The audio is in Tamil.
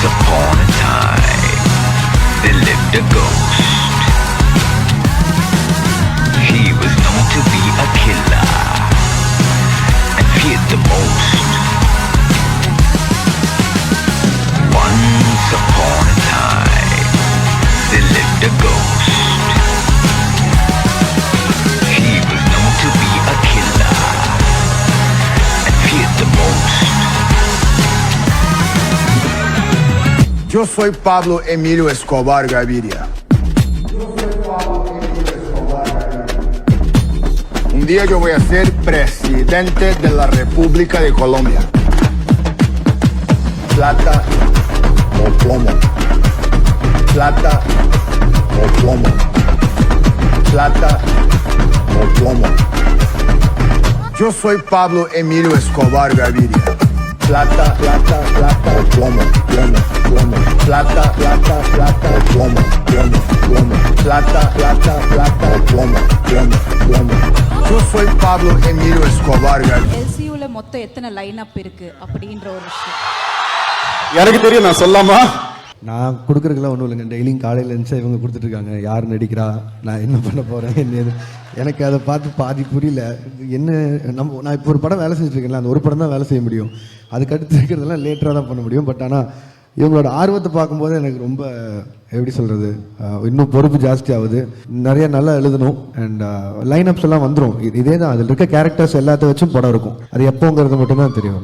Upon a time, there lived a ghost. He was known to be a killer and feared the most. Once upon a time, there lived a ghost. He was known to be a killer and feared the most. Yo soy Pablo Emilio Escobar Gaviria. Un día yo voy a ser presidente de la República de Colombia. Plata o plomo. Plata o plomo. Plata o plomo. Yo soy Pablo Emilio Escobar Gaviria. Plata, plata, plata o plomo, plomo, plomo. Plata, plata, plata o plomo, plomo, plomo. Plata, plata, plata o plomo, plomo, plomo. Yo soy Pablo Emilio Escobar Gaviria. LCUல மொத்தம் எத்தனை லைனப் இருக்கு அப்படின்ற ஒரு விஷயம் எனக்கு தெரியும், நான் சொல்லாமா? நான் கொடுக்குறதுக்கெல்லாம் ஒன்றும் இல்லைங்க. டெய்லியும் காலையில் இருந்துச்சா இவங்க கொடுத்துட்ருக்காங்க. யார் நடிக்கிறா, நான் என்ன பண்ண போகிறேன், என்ன எனக்கு அதை பார்த்து பாதி புரியல. என்ன நான் இப்போ ஒரு படம் வேலை செஞ்சுருக்கேன்ல, அந்த ஒரு படம் தான் வேலை செய்ய முடியும். அதுக்கடுத்து இருக்கிறதெல்லாம் லேட்டராக தான் பண்ண முடியும். பட் ஆனால் இவங்களோட ஆர்வத்தை பார்க்கும்போது எனக்கு ரொம்ப எப்படி சொல்கிறது, இன்னும் பொறுப்பு ஜாஸ்தி ஆகுது. நிறைய நல்லா எழுதணும் அண்ட் லைன் அப்ஸ் எல்லாம் வந்துடும். இதே தான் அதில் இருக்க கேரக்டர்ஸ் எல்லாத்த வச்சும் படம் இருக்கும். அது எப்போங்கிறது மட்டும்தான் தெரியும்.